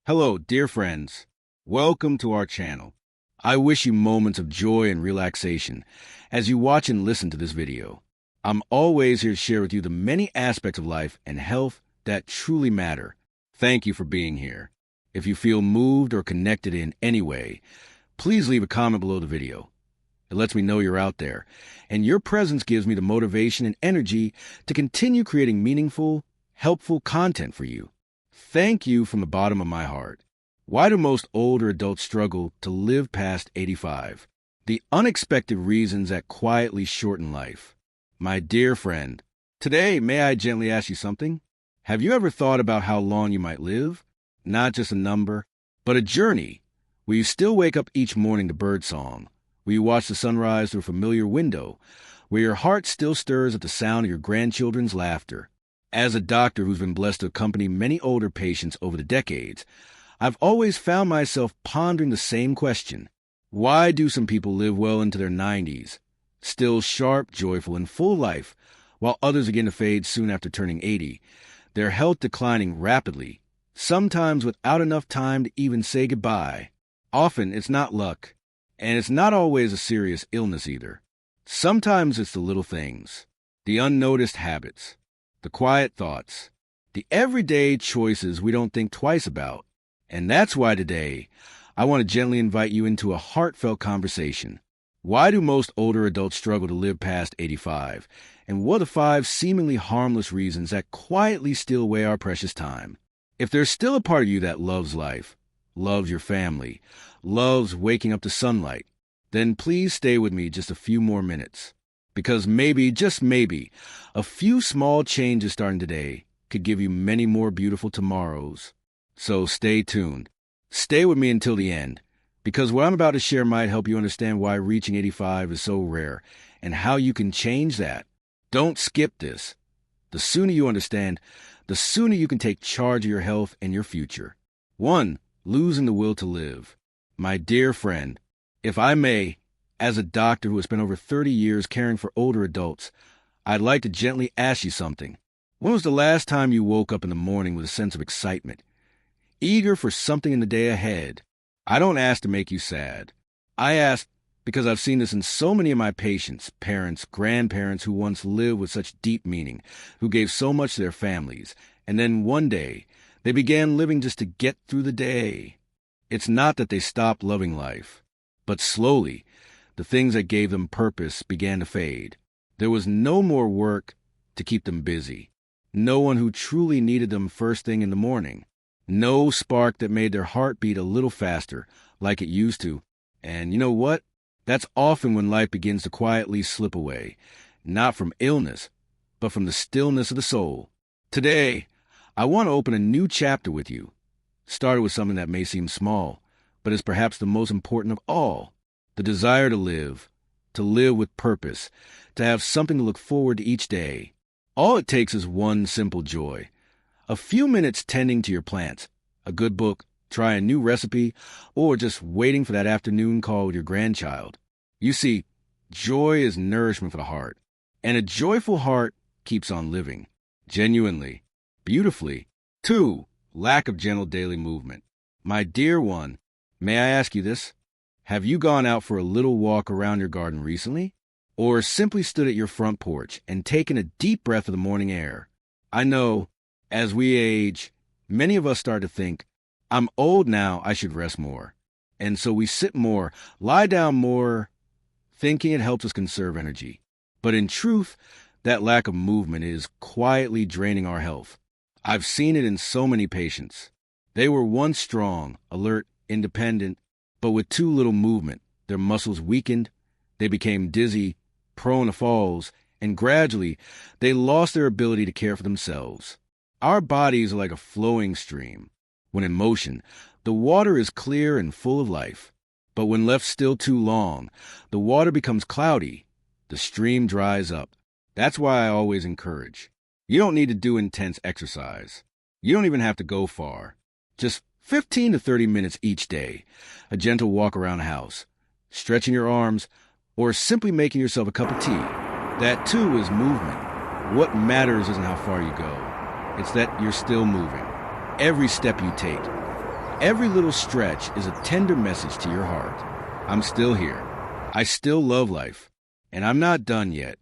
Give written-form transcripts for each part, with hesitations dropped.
Hello, dear friends. Welcome to our channel. I wish you moments of joy and relaxation as you watch and listen to this video. I'm always here to share with you the many aspects of life and health that truly matter. Thank you for being here. If you feel moved or connected in any way, please leave a comment below the video. It lets me know you're out there, and your presence gives me the motivation and energy to continue creating meaningful, helpful content for you. Thank you from the bottom of my heart. Why do most older adults struggle to live past 85? The unexpected reasons that quietly shorten life. My dear friend, today may I gently ask you something? Have you ever thought about how long you might live? Not just a number, but a journey. Will you still wake up each morning to birdsong? Will you watch the sunrise through a familiar window? Will your heart still stirs at the sound of your grandchildren's laughter? As a doctor who's been blessed to accompany many older patients over the decades, I've always found myself pondering the same question. Why do some people live well into their 90s, still sharp, joyful, and full of life, while others begin to fade soon after turning 80, their health declining rapidly, sometimes without enough time to even say goodbye? Often it's not luck, and it's not always a serious illness either. Sometimes it's the little things, the unnoticed habits, the quiet thoughts, the everyday choices we don't think twice about. And that's why today, I want to gently invite you into a heartfelt conversation. Why do most older adults struggle to live past 85? And what are the 5 seemingly harmless reasons that quietly steal away our precious time? If there's still a part of you that loves life, loves your family, loves waking up to sunlight, then please stay with me just a few more minutes. Because maybe, just maybe, a few small changes starting today could give you many more beautiful tomorrows. So stay tuned. Stay with me until the end, because what I'm about to share might help you understand why reaching 85 is so rare and how you can change that. Don't skip this. The sooner you understand, the sooner you can take charge of your health and your future. 1. Losing the will to live. My dear friend, if I may, as a doctor who has spent over 30 years caring for older adults, I'd like to gently ask you something. When was the last time you woke up in the morning with a sense of excitement, eager for something in the day ahead? I don't ask to make you sad. I ask because I've seen this in so many of my patients, parents, grandparents who once lived with such deep meaning, who gave so much to their families, and then one day they began living just to get through the day. It's not that they stopped loving life, but slowly, the things that gave them purpose began to fade. There was no more work to keep them busy. No one who truly needed them first thing in the morning. No spark that made their heart beat a little faster, like it used to. And you know what? That's often when life begins to quietly slip away. Not from illness, but from the stillness of the soul. Today, I want to open a new chapter with you. Started with something that may seem small, but is perhaps the most important of all. The desire to live with purpose, to have something to look forward to each day. All it takes is one simple joy. A few minutes tending to your plants, a good book, try a new recipe, or just waiting for that afternoon call with your grandchild. You see, joy is nourishment for the heart, and a joyful heart keeps on living, genuinely, beautifully. 2. Lack of gentle daily movement. My dear one, may I ask you this? Have you gone out for a little walk around your garden recently? Or simply stood at your front porch and taken a deep breath of the morning air? I know, as we age, many of us start to think, I'm old now, I should rest more. And so we sit more, lie down more, thinking it helps us conserve energy. But in truth, that lack of movement is quietly draining our health. I've seen it in so many patients. They were once strong, alert, independent, but with too little movement, their muscles weakened, they became dizzy, prone to falls, and gradually, they lost their ability to care for themselves. Our bodies are like a flowing stream. When in motion, the water is clear and full of life. But when left still too long, the water becomes cloudy, the stream dries up. That's why I always encourage. You don't need to do intense exercise. You don't even have to go far. Just 15 to 30 minutes each day, a gentle walk around the house, stretching your arms, or simply making yourself a cup of tea. That too is movement. What matters isn't how far you go. It's that you're still moving. Every step you take, every little stretch is a tender message to your heart. I'm still here. I still love life. And I'm not done yet.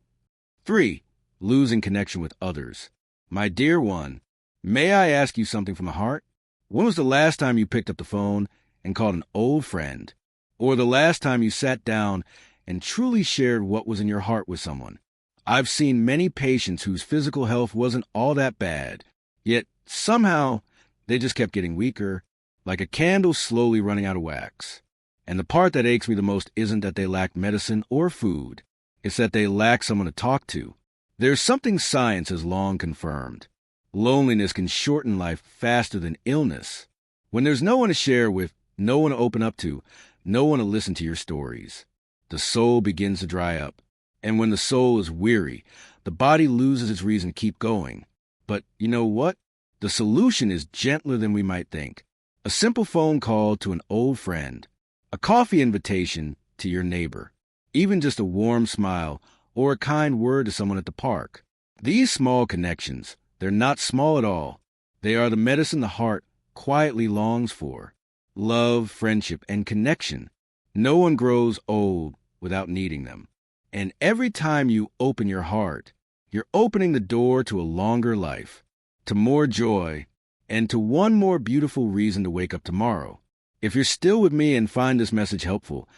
3. Losing connection with others. My dear one, may I ask you something from the heart? When was the last time you picked up the phone and called an old friend? Or the last time you sat down and truly shared what was in your heart with someone? I've seen many patients whose physical health wasn't all that bad, yet somehow they just kept getting weaker, like a candle slowly running out of wax. And the part that aches me the most isn't that they lack medicine or food. It's that they lack someone to talk to. There's something science has long confirmed. Loneliness can shorten life faster than illness. When there's no one to share with, no one to open up to, no one to listen to your stories, the soul begins to dry up. And when the soul is weary, the body loses its reason to keep going. But you know what? The solution is gentler than we might think. A simple phone call to an old friend, a coffee invitation to your neighbor, even just a warm smile or a kind word to someone at the park. These small connections, they're not small at all. They are the medicine the heart quietly longs for. Love, friendship, and connection. No one grows old without needing them. And every time you open your heart, you're opening the door to a longer life, to more joy, and to one more beautiful reason to wake up tomorrow. If you're still with me and find this message helpful,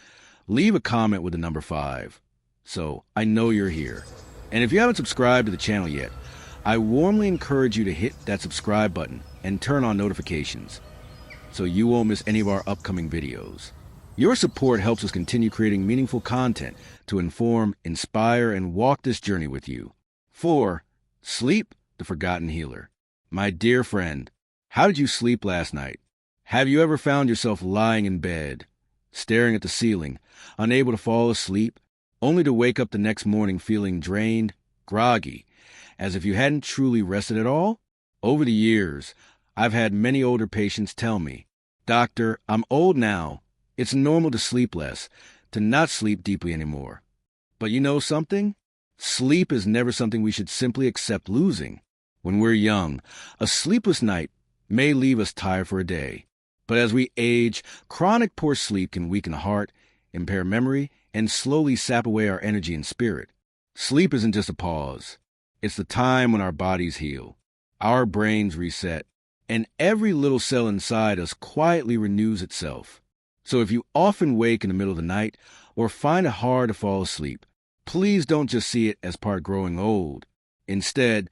leave a comment with the number 5, so I know you're here. And if you haven't subscribed to the channel yet, I warmly encourage you to hit that subscribe button and turn on notifications so you won't miss any of our upcoming videos. Your support helps us continue creating meaningful content to inform, inspire, and walk this journey with you. 4. Sleep, the forgotten healer. My dear friend, how did you sleep last night? Have you ever found yourself lying in bed, staring at the ceiling, unable to fall asleep, only to wake up the next morning feeling drained, groggy, as if you hadn't truly rested at all? Over the years, I've had many older patients tell me, "Doctor, I'm old now. It's normal to sleep less, to not sleep deeply anymore." But you know something? Sleep is never something we should simply accept losing. When we're young, a sleepless night may leave us tired for a day. But as we age, chronic poor sleep can weaken the heart, impair memory, and slowly sap away our energy and spirit. Sleep isn't just a pause. It's the time when our bodies heal, our brains reset, and every little cell inside us quietly renews itself. So if you often wake in the middle of the night or find it hard to fall asleep, please don't just see it as part growing old. Instead,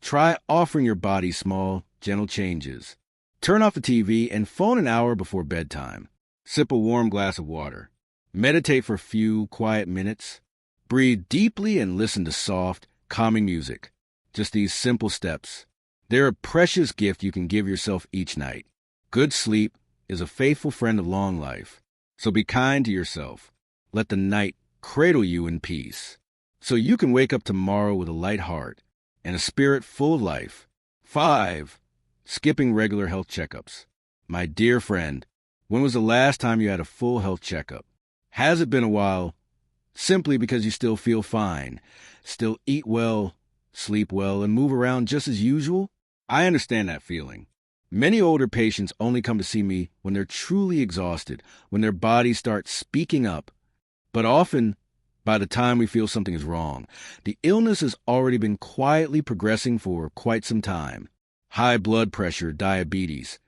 try offering your body small, gentle changes. Turn off the TV and phone an hour before bedtime. Sip a warm glass of water. Meditate for a few quiet minutes. Breathe deeply and listen to soft, calming music. Just these simple steps. They're a precious gift you can give yourself each night. Good sleep is a faithful friend of long life. So be kind to yourself. Let the night cradle you in peace, so you can wake up tomorrow with a light heart and a spirit full of life. 5. Skipping regular health checkups. My dear friend, when was the last time you had a full health checkup? Has it been a while? Simply because you still feel fine, still eat well, sleep well, and move around just as usual? I understand that feeling. Many older patients only come to see me when they're truly exhausted, when their bodies start speaking up. But often, by the time we feel something is wrong, the illness has already been quietly progressing for quite some time. High blood pressure, diabetes,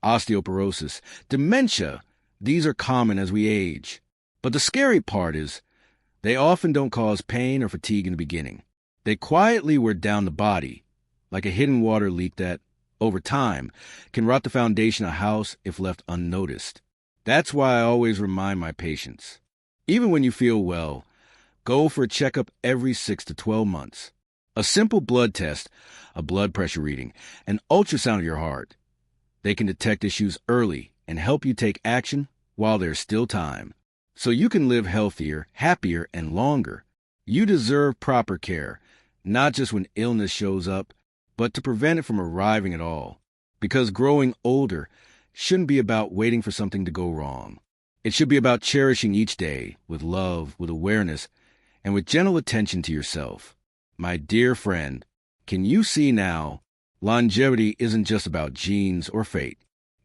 osteoporosis, dementia, these are common as we age. But the scary part is, they often don't cause pain or fatigue in the beginning. They quietly wear down the body, like a hidden water leak that, over time, can rot the foundation of a house if left unnoticed. That's why I always remind my patients, even when you feel well, go for a checkup every 6 to 12 months. A simple blood test, a blood pressure reading, an ultrasound of your heart. They can detect issues early and help you take action while there's still time, so you can live healthier, happier, and longer. You deserve proper care, not just when illness shows up, but to prevent it from arriving at all. Because growing older shouldn't be about waiting for something to go wrong. It should be about cherishing each day with love, with awareness, and with gentle attention to yourself. My dear friend, can you see now, longevity isn't just about genes or fate.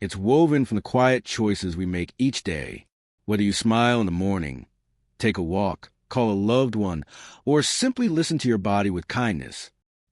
It's woven from the quiet choices we make each day. Whether you smile in the morning, take a walk, call a loved one, or simply listen to your body with kindness.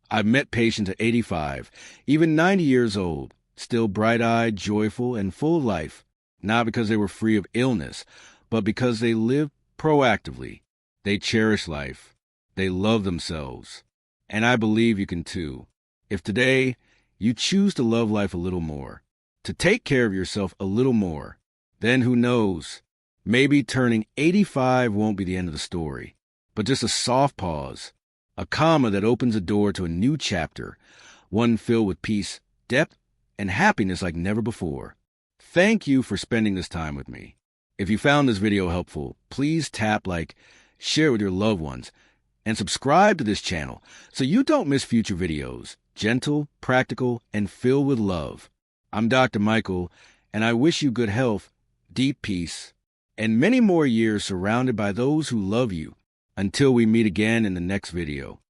I've met patients at 85, even 90 years old, still bright-eyed, joyful, and full of life, not because they were free of illness, but because they lived proactively. They cherish life. They love themselves. And I believe you can too. If today you choose to love life a little more, to take care of yourself a little more, then who knows? Maybe turning 85 won't be the end of the story, but just a soft pause, a comma that opens a door to a new chapter, one filled with peace, depth, and happiness like never before. Thank you for spending this time with me. If you found this video helpful, please tap like, share with your loved ones, and subscribe to this channel so you don't miss future videos, gentle, practical, and filled with love. I'm Dr. Michael, and I wish you good health, deep peace, and many more years surrounded by those who love you. Until we meet again in the next video.